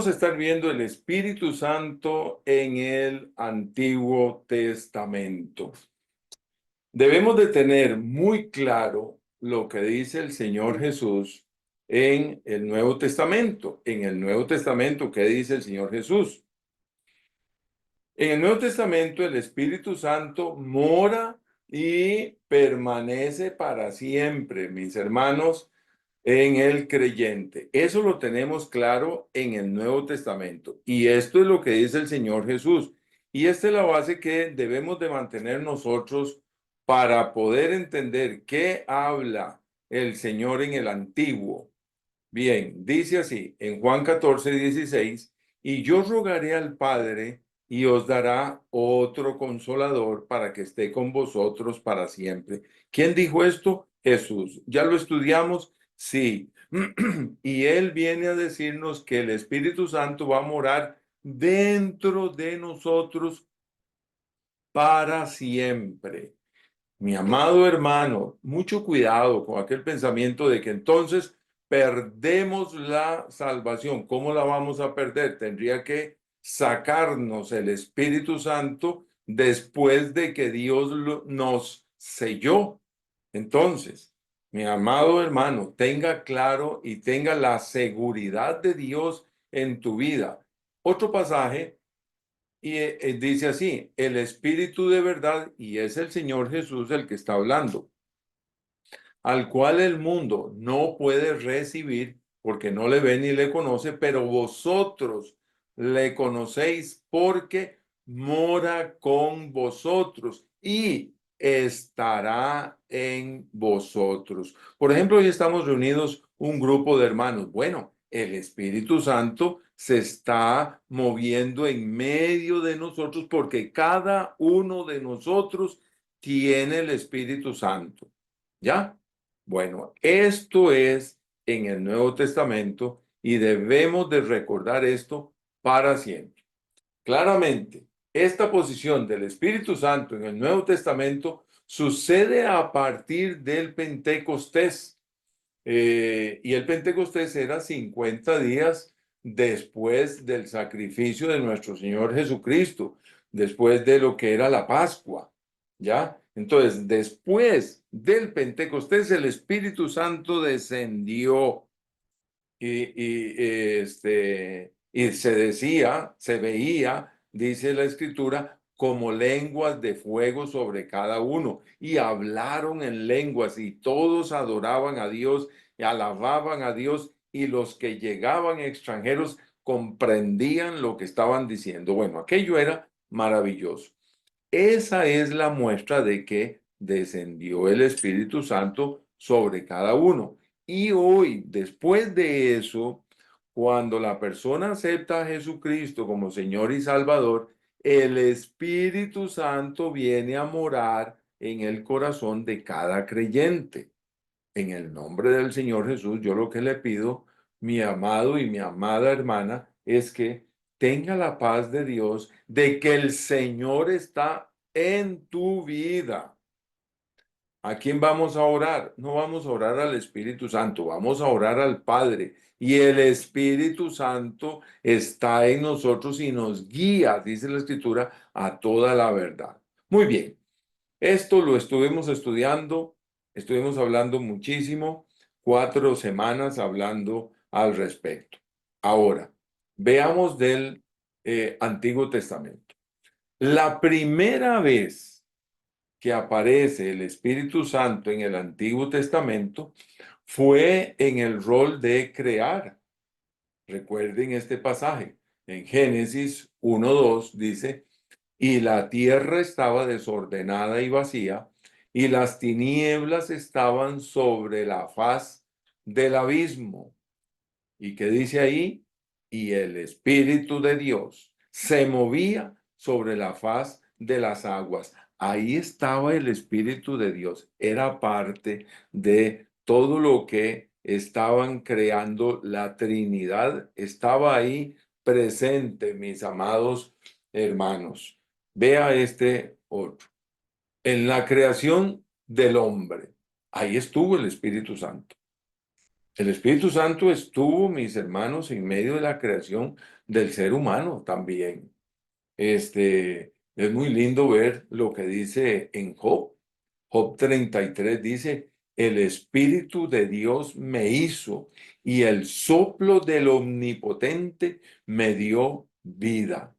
vamos a estar viendo el Espíritu Santo en el Antiguo Testamento. Debemos de tener muy claro lo que dice el Señor Jesús en el Nuevo Testamento. En el Nuevo Testamento, ¿qué dice el Señor Jesús? En el Nuevo Testamento, el Espíritu Santo mora y permanece para siempre, mis hermanos, en el creyente. Eso lo tenemos claro en el Nuevo Testamento. Y esto es lo que dice el Señor Jesús. Y esta es la base que debemos de mantener nosotros para poder entender qué habla el Señor en el Antiguo. Bien, dice así en Juan 14:16, y yo rogaré al Padre y os dará otro consolador para que esté con vosotros para siempre. ¿Quién dijo esto? Jesús. ¿Ya lo estudiamos? Sí. Y Él viene a decirnos que el Espíritu Santo va a morar dentro de nosotros para siempre. Mi amado hermano, mucho cuidado con aquel pensamiento de que entonces perdemos la salvación. ¿Cómo la vamos a perder? Tendría que sacarnos el Espíritu Santo después de que Dios nos selló. Entonces, mi amado hermano, tenga claro y tenga la seguridad de Dios en tu vida. Otro pasaje y dice así, el Espíritu de verdad, y es el Señor Jesús el que está hablando, al cual el mundo no puede recibir porque no le ve ni le conoce, pero vosotros le conocéis porque mora con vosotros y estará en vosotros. Por ejemplo, hoy estamos reunidos un grupo de hermanos. Bueno, el Espíritu Santo se está moviendo en medio de nosotros porque cada uno de nosotros tiene el Espíritu Santo. ¿Ya? Bueno, esto es en el Nuevo Testamento y debemos de recordar esto para siempre. Claramente, esta posición del Espíritu Santo en el Nuevo Testamento sucede a partir del Pentecostés. Y el Pentecostés era 50 días después del sacrificio de nuestro Señor Jesucristo, después de lo que era la Pascua, ¿ya? Entonces, después del Pentecostés, el Espíritu Santo descendió y se decía, se veía, dice la Escritura, como lenguas de fuego sobre cada uno. Y hablaron en lenguas y todos adoraban a Dios y alababan a Dios y los que llegaban extranjeros comprendían lo que estaban diciendo. Bueno, aquello era maravilloso. Esa es la muestra de que descendió el Espíritu Santo sobre cada uno. Y hoy, después de eso, cuando la persona acepta a Jesucristo como Señor y Salvador, el Espíritu Santo viene a morar en el corazón de cada creyente. En el nombre del Señor Jesús, yo lo que le pido, mi amado y mi amada hermana, es que tenga la paz de Dios, de que el Señor está en tu vida. ¿A quién vamos a orar? No vamos a orar al Espíritu Santo, vamos a orar al Padre. Y el Espíritu Santo está en nosotros y nos guía, dice la Escritura, a toda la verdad. Muy bien. Esto lo estuvimos estudiando, estuvimos hablando muchísimo, 4 semanas hablando al respecto. Ahora, veamos del Antiguo Testamento. La primera vez que aparece el Espíritu Santo en el Antiguo Testamento fue en el rol de crear. Recuerden este pasaje. En Génesis 1:2 dice, y la tierra estaba desordenada y vacía, y las tinieblas estaban sobre la faz del abismo. ¿Y qué dice ahí? Y el Espíritu de Dios se movía sobre la faz de las aguas. Ahí estaba el Espíritu de Dios. Era parte de todo lo que estaban creando la Trinidad. Estaba ahí presente, mis amados hermanos. Vea este otro. En la creación del hombre, ahí estuvo el Espíritu Santo. El Espíritu Santo estuvo, mis hermanos, en medio de la creación del ser humano también. Es muy lindo ver lo que dice en Job. Job 33 dice, el Espíritu de Dios me hizo y el soplo del Omnipotente me dio vida.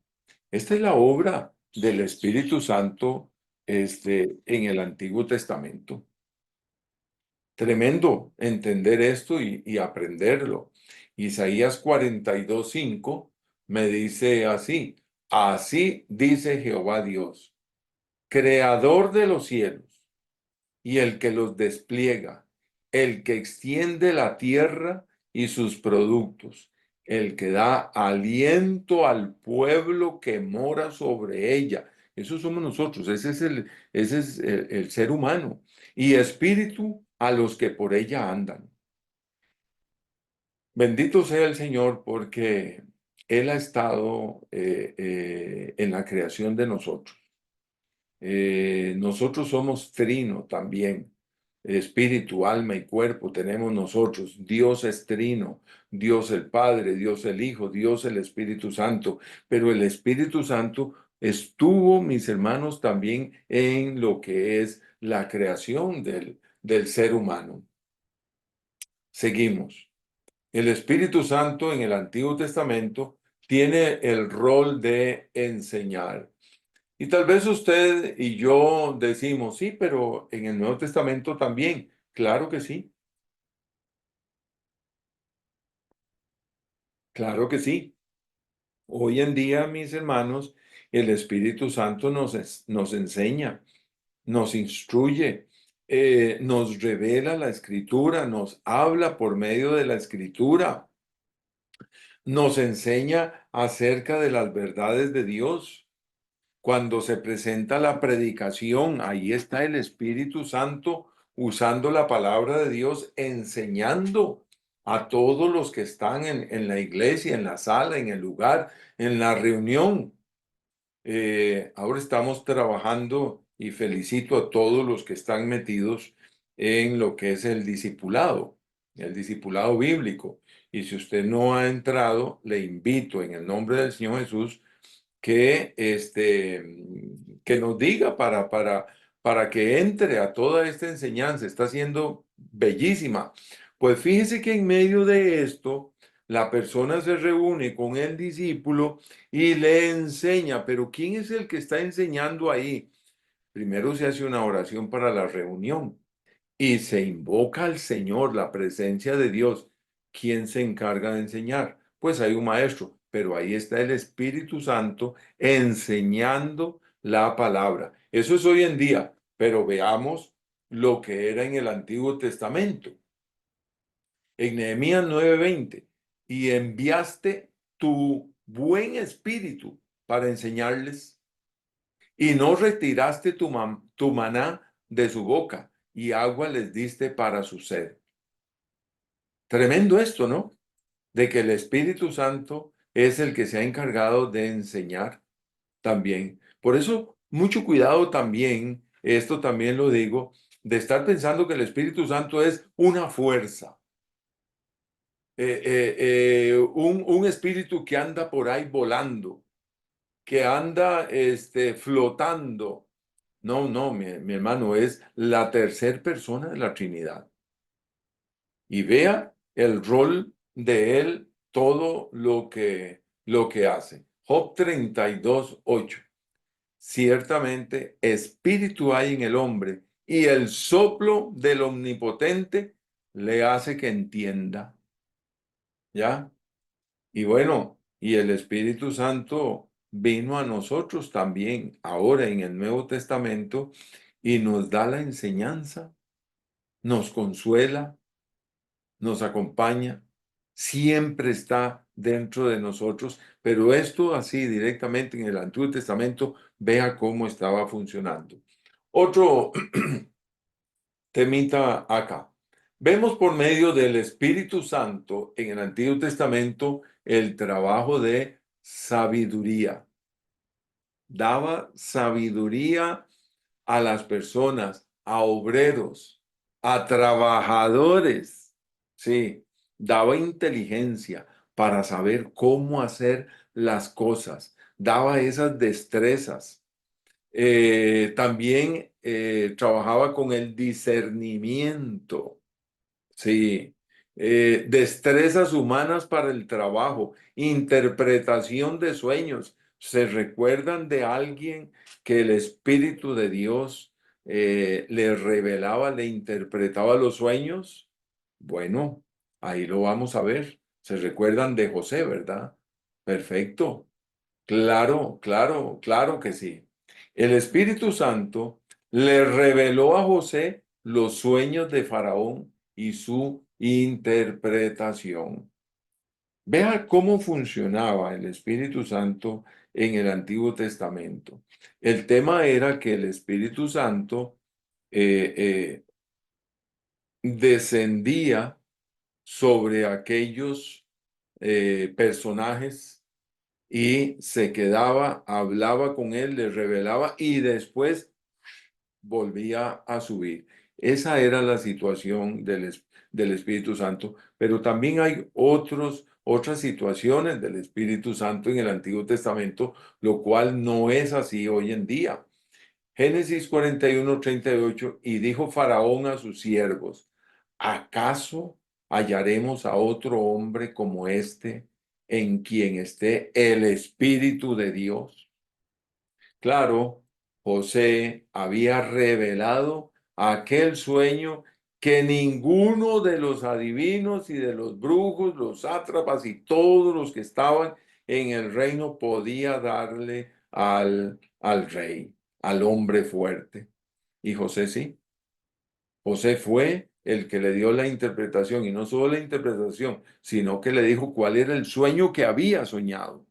Esta es la obra del Espíritu Santo, en el Antiguo Testamento. Tremendo entender esto y aprenderlo. Isaías 42:5 me dice así, así dice Jehová Dios, creador de los cielos y el que los despliega, el que extiende la tierra y sus productos, el que da aliento al pueblo que mora sobre ella. Eso somos nosotros, ese es el ser humano. Y espíritu a los que por ella andan. Bendito sea el Señor porque Él ha estado en la creación de nosotros. Nosotros somos trino también, espíritu, alma y cuerpo tenemos nosotros. Dios es trino, Dios el Padre, Dios el Hijo, Dios el Espíritu Santo. Pero el Espíritu Santo estuvo, mis hermanos, también en lo que es la creación del ser humano. Seguimos. El Espíritu Santo en el Antiguo Testamento tiene el rol de enseñar. Y tal vez usted y yo decimos, sí, pero en el Nuevo Testamento también. Claro que sí, claro que sí. Hoy en día, mis hermanos, el Espíritu Santo nos enseña, nos instruye, nos revela la Escritura, nos habla por medio de la Escritura, nos enseña acerca de las verdades de Dios. Cuando se presenta la predicación, ahí está el Espíritu Santo usando la palabra de Dios, enseñando a todos los que están en la iglesia, en la sala, en el lugar, en la reunión. Ahora estamos trabajando y felicito a todos los que están metidos en lo que es el discipulado bíblico. Y si usted no ha entrado, le invito en el nombre del Señor Jesús que nos diga para que entre a toda esta enseñanza. Está siendo bellísima. Pues fíjese que en medio de esto, la persona se reúne con el discípulo y le enseña, pero ¿quién es el que está enseñando ahí? Primero se hace una oración para la reunión y se invoca al Señor, la presencia de Dios. ¿Quién se encarga de enseñar? Pues hay un maestro, pero ahí está el Espíritu Santo enseñando la palabra. Eso es hoy en día, pero veamos lo que era en el Antiguo Testamento. En Nehemías 9:20, y enviaste tu buen espíritu para enseñarles, y no retiraste tu maná de su boca, y agua les diste para su sed. Tremendo esto, ¿no? De que el Espíritu Santo es el que se ha encargado de enseñar también. Por eso, mucho cuidado también, esto también lo digo, de estar pensando que el Espíritu Santo es una fuerza, un espíritu que anda por ahí volando, que anda flotando. No, no, mi hermano, es la tercera persona de la Trinidad. Y vea el rol de él, todo lo que hace. Job 32:8. Ciertamente espíritu hay en el hombre y el soplo del Omnipotente le hace que entienda. ¿Ya? Y bueno, y el Espíritu Santo vino a nosotros también ahora en el Nuevo Testamento y nos da la enseñanza, nos consuela, nos acompaña, siempre está dentro de nosotros, pero esto así directamente en el Antiguo Testamento, vea cómo estaba funcionando. Otro temita acá. Vemos por medio del Espíritu Santo en el Antiguo Testamento el trabajo de sabiduría. Daba sabiduría a las personas, a obreros, a trabajadores. Sí, daba inteligencia para saber cómo hacer las cosas, daba esas destrezas. También trabajaba con el discernimiento. Sí, destrezas humanas para el trabajo, interpretación de sueños. ¿Se recuerdan de alguien que el Espíritu de Dios le revelaba, le interpretaba los sueños? Bueno, ahí lo vamos a ver. ¿Se recuerdan de José, verdad? Perfecto. Claro, claro, claro que sí. El Espíritu Santo le reveló a José los sueños de Faraón y su interpretación. Vea cómo funcionaba el Espíritu Santo en el Antiguo Testamento. El tema era que el Espíritu Santo eh, eh, descendía sobre aquellos personajes y se quedaba, hablaba con él, le revelaba y después volvía a subir. Esa era la situación del Espíritu Santo, pero también hay otras situaciones del Espíritu Santo en el Antiguo Testamento, lo cual no es así hoy en día. Génesis 41:38, y dijo Faraón a sus siervos: ¿acaso hallaremos a otro hombre como este en quien esté el Espíritu de Dios? Claro, José había revelado aquel sueño que ninguno de los adivinos y de los brujos, los sátrapas y todos los que estaban en el reino podía darle al rey, al hombre fuerte. Y José sí. José fue el que le dio la interpretación, y no solo la interpretación, sino que le dijo cuál era el sueño que había soñado.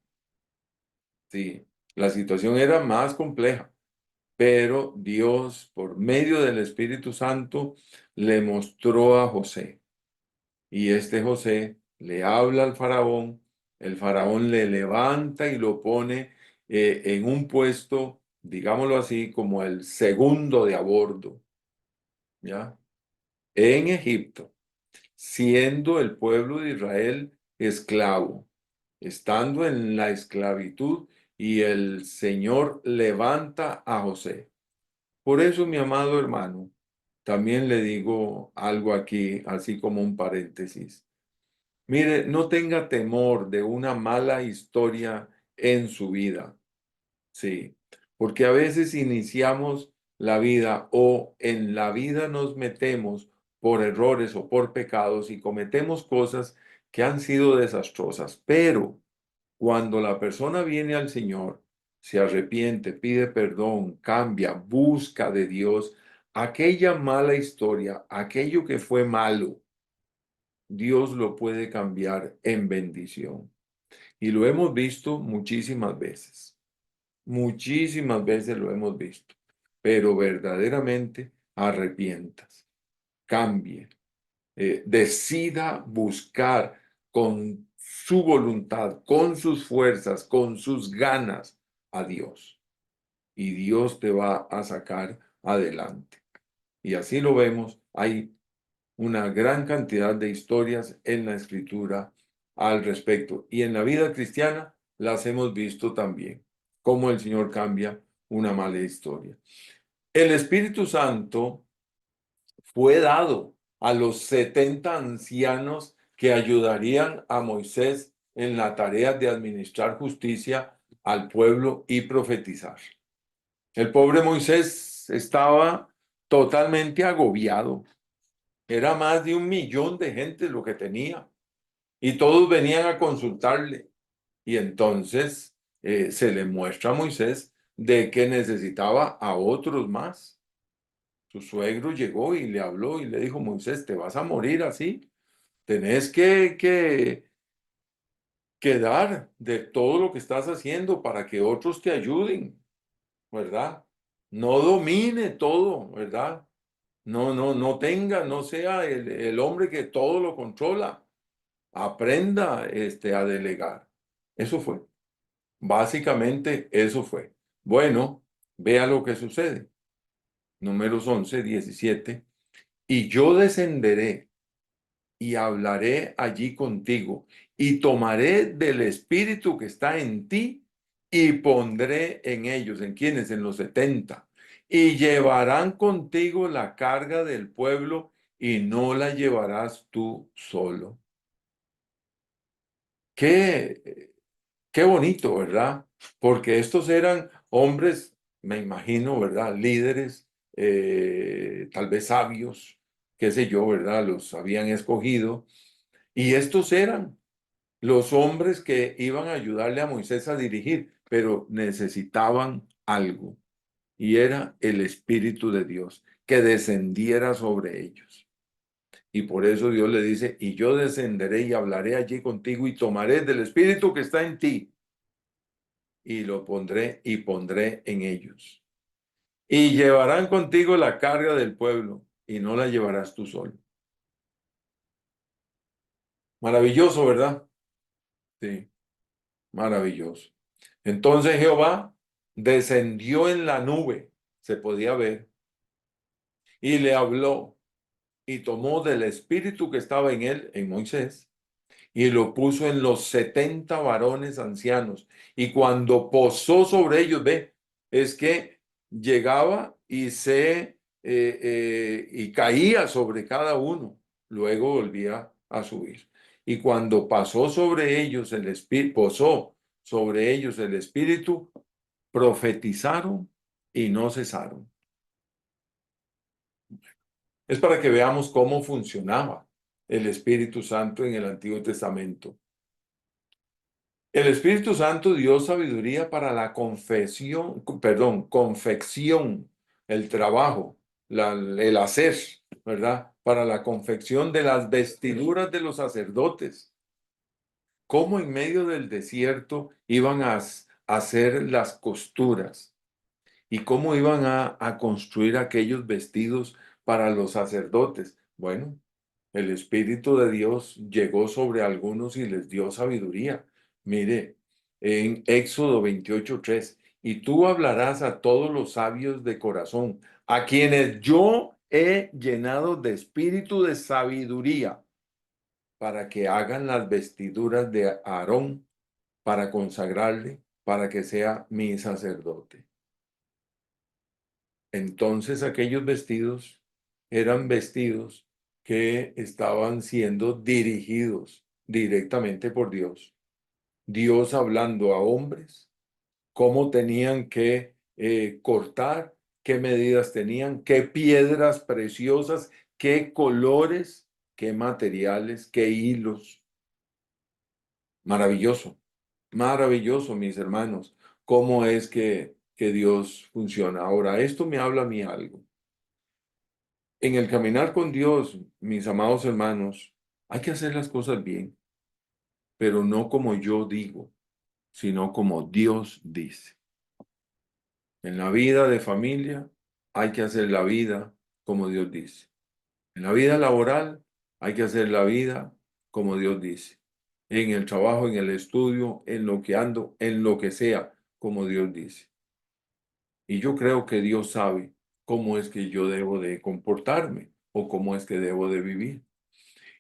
Sí, la situación era más compleja, pero Dios, por medio del Espíritu Santo, le mostró a José. Y este José le habla al faraón, el faraón le levanta y lo pone en un puesto, digámoslo así, como el segundo de a bordo, ¿ya? En Egipto, siendo el pueblo de Israel esclavo, estando en la esclavitud, y el Señor levanta a José. Por eso, mi amado hermano, también le digo algo aquí, así como un paréntesis. Mire, no tenga temor de una mala historia en su vida. Sí, porque a veces iniciamos la vida o en la vida nos metemos por errores o por pecados y cometemos cosas que han sido desastrosas, pero cuando la persona viene al Señor, se arrepiente, pide perdón, cambia, busca de Dios, aquella mala historia, aquello que fue malo, Dios lo puede cambiar en bendición. Y lo hemos visto muchísimas veces lo hemos visto, pero verdaderamente arrepientas, cambie, decida buscar con su voluntad, con sus fuerzas, con sus ganas a Dios. Y Dios te va a sacar adelante. Y así lo vemos, hay una gran cantidad de historias en la escritura al respecto. Y en la vida cristiana las hemos visto también, cómo el Señor cambia una mala historia. El Espíritu Santo fue dado a los 70 ancianos que ayudarían a Moisés en la tarea de administrar justicia al pueblo y profetizar. El pobre Moisés estaba totalmente agobiado. Era más de 1 millón de gente lo que tenía y todos venían a consultarle. Y entonces se le muestra a Moisés de que necesitaba a otros más. Su suegro llegó y le habló y le dijo: Moisés, te vas a morir así. Tenés que dar de todo lo que estás haciendo para que otros te ayuden, ¿verdad? No domine todo, ¿verdad? No tenga, no sea el hombre que todo lo controla. Aprenda a delegar. Eso fue. Básicamente, eso fue. Bueno, vea lo que sucede. Números 11:17. Y yo descenderé y hablaré allí contigo, y tomaré del espíritu que está en ti y pondré en ellos, ¿en quiénes? En los 70, y llevarán contigo la carga del pueblo y no la llevarás tú solo. Qué, qué bonito, ¿verdad? Porque estos eran hombres, me imagino, ¿verdad? Líderes, tal vez sabios, qué sé yo, ¿verdad? Los habían escogido. Y estos eran los hombres que iban a ayudarle a Moisés a dirigir, pero necesitaban algo. Y era el Espíritu de Dios que descendiera sobre ellos. Y por eso Dios le dice, y yo descenderé y hablaré allí contigo y tomaré del Espíritu que está en ti y lo pondré y pondré en ellos. Y llevarán contigo la carga del pueblo y no la llevarás tú solo. Maravilloso, ¿verdad? Sí, maravilloso. Entonces Jehová descendió en la nube, se podía ver, y le habló y tomó del espíritu que estaba en él, en Moisés, y lo puso en los 70 varones ancianos. Y cuando posó sobre ellos, ve, es que llegaba y y caía sobre cada uno, luego volvía a subir. Y cuando pasó sobre ellos el espíritu, posó sobre ellos el espíritu, profetizaron y no cesaron. Es para que veamos cómo funcionaba el Espíritu Santo en el Antiguo Testamento. El Espíritu Santo dio sabiduría para la confección, el trabajo, el hacer, ¿verdad? Para la confección de las vestiduras de los sacerdotes. Cómo en medio del desierto iban a hacer las costuras y cómo iban a construir aquellos vestidos para los sacerdotes. Bueno, el Espíritu de Dios llegó sobre algunos y les dio sabiduría. Mire, en Éxodo 28:3, y tú hablarás a todos los sabios de corazón, a quienes yo he llenado de espíritu de sabiduría, para que hagan las vestiduras de Aarón, para consagrarle, para que sea mi sacerdote. Entonces aquellos vestidos eran vestidos que estaban siendo dirigidos directamente por Dios. Dios hablando a hombres, cómo tenían que cortar, qué medidas tenían, qué piedras preciosas, qué colores, qué materiales, qué hilos. Maravilloso, maravilloso, mis hermanos, cómo es que Dios funciona. Ahora, esto me habla a mí algo. En el caminar con Dios, mis amados hermanos, hay que hacer las cosas bien, pero no como yo digo, sino como Dios dice. En la vida de familia hay que hacer la vida como Dios dice. En la vida laboral hay que hacer la vida como Dios dice. En el trabajo, en el estudio, en lo que ando, en lo que sea, como Dios dice. Y yo creo que Dios sabe cómo es que yo debo de comportarme o cómo es que debo de vivir.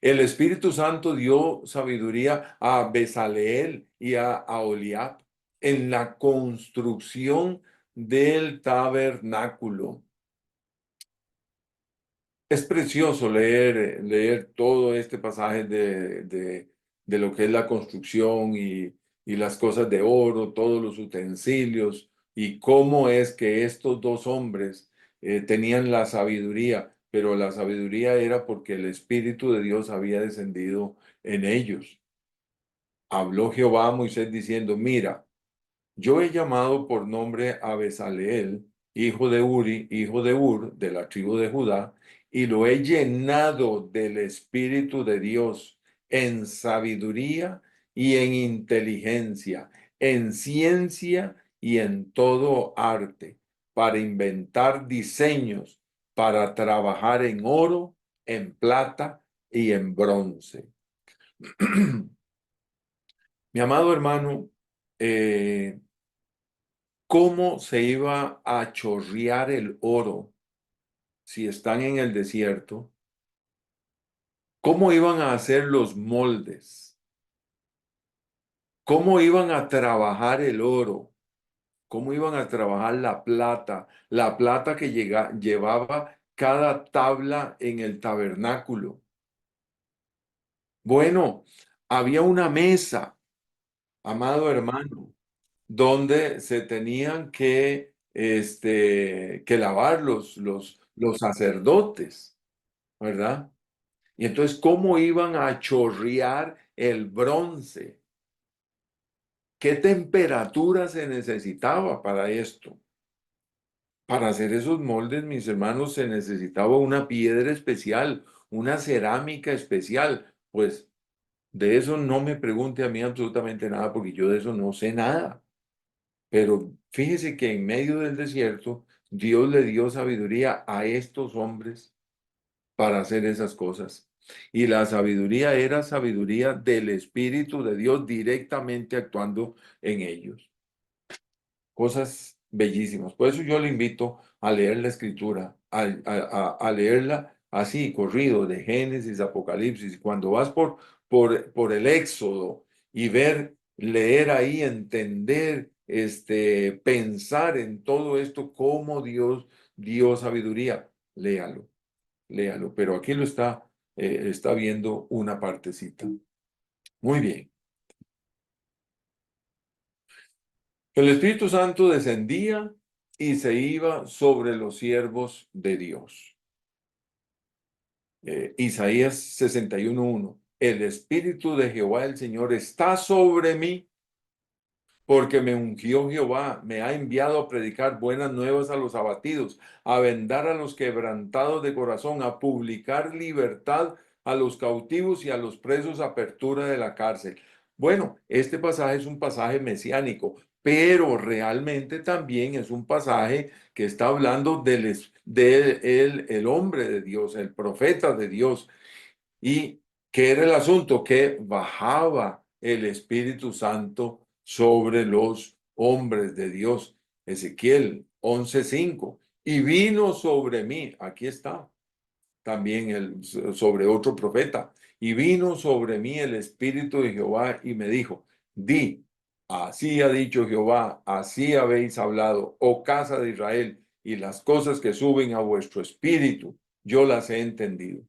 El Espíritu Santo dio sabiduría a Bezaleel y a Aholiab en la construcción del tabernáculo. Es precioso leer todo este pasaje de lo que es la construcción y las cosas de oro, todos los utensilios y cómo es que estos dos hombres tenían la sabiduría, pero la sabiduría era porque el Espíritu de Dios había descendido en ellos. Habló Jehová a Moisés diciendo, mira, yo he llamado por nombre a Bezaleel, hijo de Uri, hijo de Ur, de la tribu de Judá, y lo he llenado del Espíritu de Dios en sabiduría y en inteligencia, en ciencia y en todo arte, para inventar diseños, para trabajar en oro, en plata y en bronce. Mi amado hermano, eh, ¿cómo se iba a chorrear el oro si están en el desierto? cómo iban a hacer los moldes, cómo iban a trabajar el oro, cómo iban a trabajar la plata que llevaba cada tabla en el tabernáculo. Bueno, había una mesa, amado hermano, donde se tenían que lavar los sacerdotes, ¿verdad? Y entonces, ¿cómo iban a chorrear el bronce? ¿Qué temperatura se necesitaba para esto? Para hacer esos moldes, mis hermanos, se necesitaba una piedra especial, una cerámica especial. Pues de eso no me pregunte a mí absolutamente nada, porque yo de eso no sé nada. Pero fíjese que en medio del desierto, Dios le dio sabiduría a estos hombres para hacer esas cosas. Y la sabiduría era sabiduría del Espíritu de Dios directamente actuando en ellos. Cosas bellísimas. Por eso yo le invito a leer la escritura, a leerla así, corrido, de Génesis, Apocalipsis. Cuando vas por el Éxodo y leer ahí, entender, pensar en todo esto, cómo Dios dio sabiduría, léalo, léalo. Pero aquí está viendo una partecita. Muy bien. El Espíritu Santo descendía y se iba sobre los siervos de Dios. Isaías 61:1. El Espíritu de Jehová el Señor está sobre mí porque me ungió Jehová, me ha enviado a predicar buenas nuevas a los abatidos, a vendar a los quebrantados de corazón, a publicar libertad a los cautivos y a los presos, apertura de la cárcel. Bueno, este pasaje es un pasaje mesiánico, pero realmente también es un pasaje que está hablando el hombre de Dios, el profeta de Dios. ¿Y qué era el asunto? Que bajaba el Espíritu Santo sobre los hombres de Dios. Ezequiel 11:5. Y vino sobre mí, aquí está, también sobre otro profeta. Y vino sobre mí el Espíritu de Jehová y me dijo, di, así ha dicho Jehová, así habéis hablado, oh casa de Israel, y las cosas que suben a vuestro espíritu, yo las he entendido.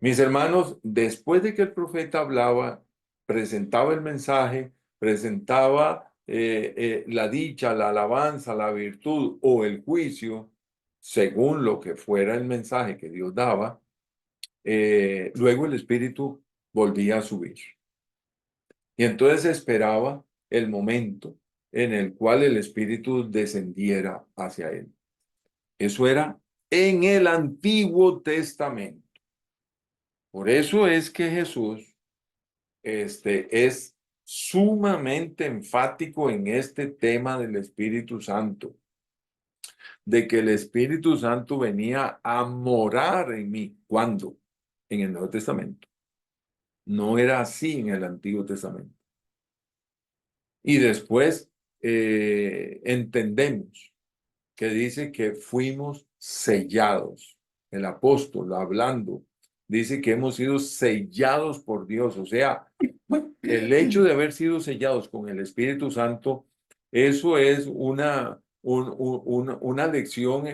Mis hermanos, después de que el profeta hablaba, presentaba el mensaje, presentaba la dicha, la alabanza, la virtud o el juicio, según lo que fuera el mensaje que Dios daba, luego el Espíritu volvía a subir. Y entonces esperaba el momento en el cual el Espíritu descendiera hacia él. Eso era en el Antiguo Testamento. Por eso es que Jesús es sumamente enfático en este tema del Espíritu Santo, de que el Espíritu Santo venía a morar en mí. ¿Cuándo? En el Nuevo Testamento. No era así en el Antiguo Testamento. Y después entendemos que dice que fuimos sellados. El apóstol hablando dice que hemos sido sellados por Dios. O sea, el hecho de haber sido sellados con el Espíritu Santo, eso es una lección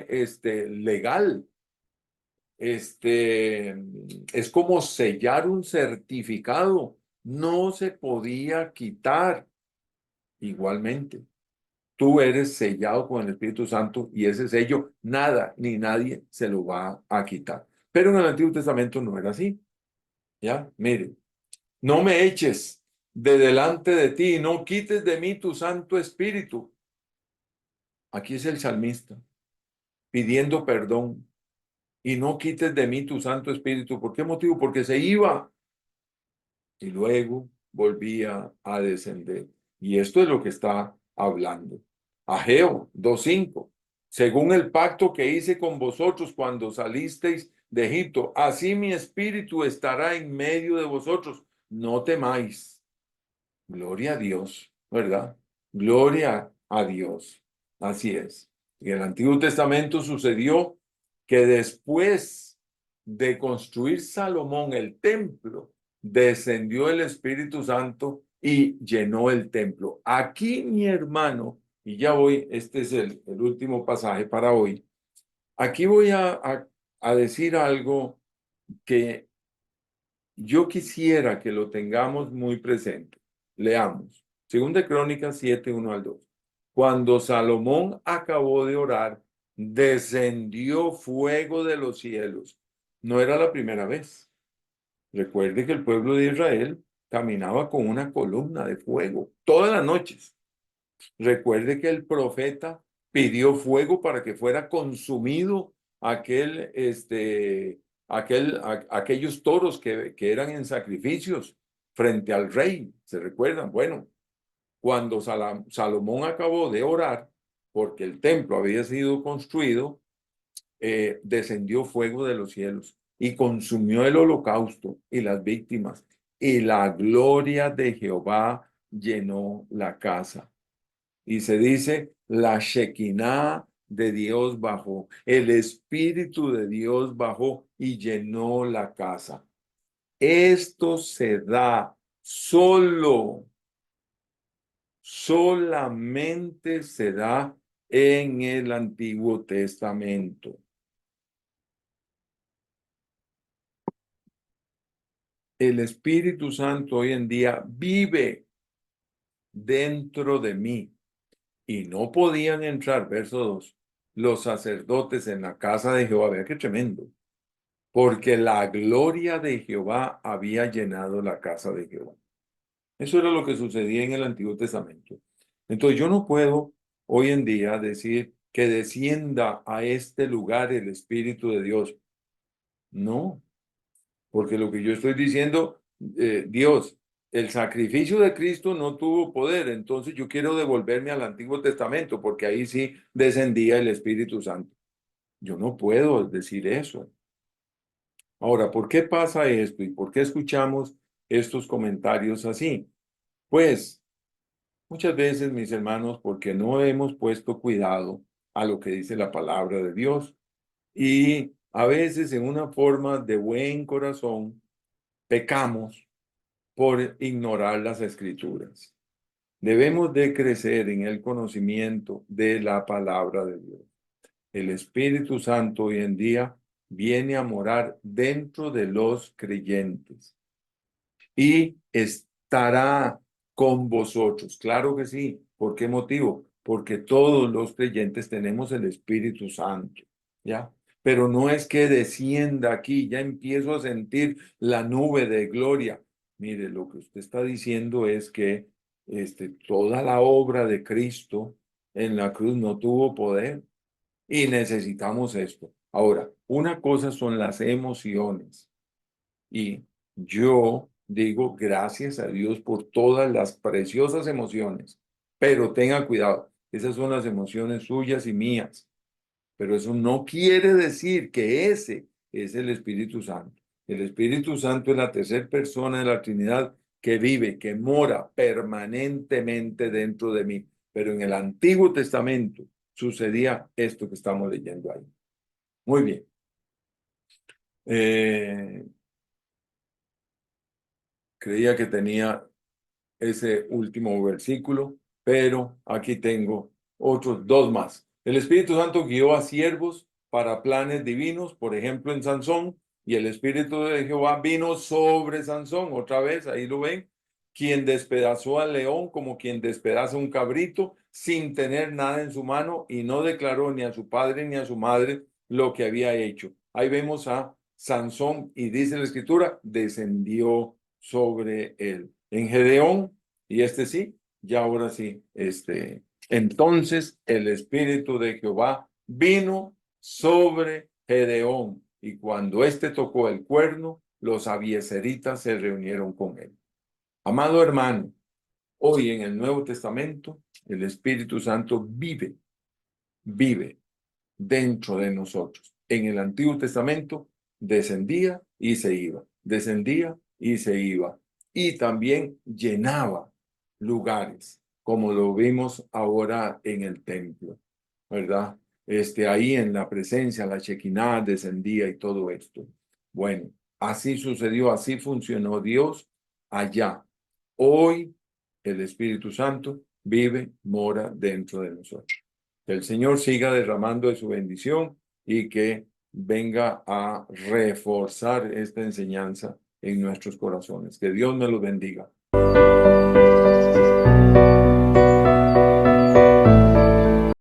legal. Es como sellar un certificado. No se podía quitar igualmente. Tú eres sellado con el Espíritu Santo y ese sello nada ni nadie se lo va a quitar. Pero en el Antiguo Testamento no era así. ¿Ya? Mire, no me eches de delante de ti, no quites de mí tu Santo Espíritu. Aquí es el salmista pidiendo perdón y no quites de mí tu Santo Espíritu. ¿Por qué motivo? Porque se iba y luego volvía a descender. Y esto es lo que está hablando. Ageo 2:5. Según el pacto que hice con vosotros cuando salisteis de Egipto, así mi espíritu estará en medio de vosotros. No temáis. Gloria a Dios, ¿verdad? Gloria a Dios. Así es. En el Antiguo Testamento sucedió que después de construir Salomón el templo, descendió el Espíritu Santo y llenó el templo. Aquí, mi hermano, y ya voy, este es el último pasaje para hoy. Aquí voy a decir algo que yo quisiera que lo tengamos muy presente. Leamos. Segunda Crónicas 7, 1 al 2. Cuando Salomón acabó de orar, descendió fuego de los cielos. No era la primera vez. Recuerde que el pueblo de Israel caminaba con una columna de fuego todas las noches. Recuerde que el profeta pidió fuego para que fuera consumido aquellos toros que eran en sacrificios frente al rey. ¿Se recuerdan? Bueno, cuando Salomón acabó de orar, porque el templo había sido construido, descendió fuego de los cielos y consumió el holocausto y las víctimas, y la gloria de Jehová llenó la casa. Y se dice, la Shekinah de Dios bajó, el Espíritu de Dios bajó y llenó la casa. Esto se da solamente se da en el Antiguo Testamento. El Espíritu Santo hoy en día vive dentro de mí y no podían entrar, verso 2, los sacerdotes en la casa de Jehová. Vea qué tremendo. Porque la gloria de Jehová había llenado la casa de Jehová. Eso era lo que sucedía en el Antiguo Testamento. Entonces yo no puedo hoy en día decir que descienda a este lugar el Espíritu de Dios. No, porque lo que yo estoy diciendo, Dios, el sacrificio de Cristo no tuvo poder, entonces yo quiero devolverme al Antiguo Testamento, porque ahí sí descendía el Espíritu Santo. Yo no puedo decir eso. Ahora, ¿por qué pasa esto y por qué escuchamos estos comentarios así? Pues muchas veces, mis hermanos, porque no hemos puesto cuidado a lo que dice la palabra de Dios y a veces en una forma de buen corazón pecamos por ignorar las escrituras. Debemos de crecer en el conocimiento de la palabra de Dios. El Espíritu Santo hoy en día viene a morar dentro de los creyentes y estará con vosotros. Claro que sí. ¿Por qué motivo? Porque todos los creyentes tenemos el Espíritu Santo, ¿ya? Pero no es que descienda aquí, ya empiezo a sentir la nube de gloria. Mire, lo que usted está diciendo es que toda la obra de Cristo en la cruz no tuvo poder y necesitamos esto. Ahora, una cosa son las emociones y yo digo gracias a Dios por todas las preciosas emociones, pero tenga cuidado, esas son las emociones suyas y mías, pero eso no quiere decir que ese es el Espíritu Santo. El Espíritu Santo es la tercera persona de la Trinidad que vive, que mora permanentemente dentro de mí. Pero en el Antiguo Testamento sucedía esto que estamos leyendo ahí. Muy bien. Creía que tenía ese último versículo, pero aquí tengo otros dos más. El Espíritu Santo guió a siervos para planes divinos, por ejemplo en Sansón, y el Espíritu de Jehová vino sobre Sansón, otra vez, ahí lo ven, quien despedazó al león como quien despedaza un cabrito sin tener nada en su mano y no declaró ni a su padre ni a su madre lo que había hecho. Ahí vemos a Sansón y dice la escritura, descendió sobre él. En Gedeón, y sí, ya ahora sí, entonces el Espíritu de Jehová vino sobre Gedeón, y cuando tocó el cuerno, los abiezeritas se reunieron con él. Amado hermano, hoy en el Nuevo Testamento, el Espíritu Santo vive dentro de nosotros. En el Antiguo Testamento descendía y se iba, descendía y se iba. Y también llenaba lugares, como lo vimos ahora en el templo, ¿verdad? Ahí en la presencia, la Shekinah descendía y todo esto. Bueno, así sucedió, así funcionó Dios allá. Hoy el Espíritu Santo vive, mora dentro de nosotros. Que el Señor siga derramando de su bendición y que venga a reforzar esta enseñanza en nuestros corazones. Que Dios me los bendiga.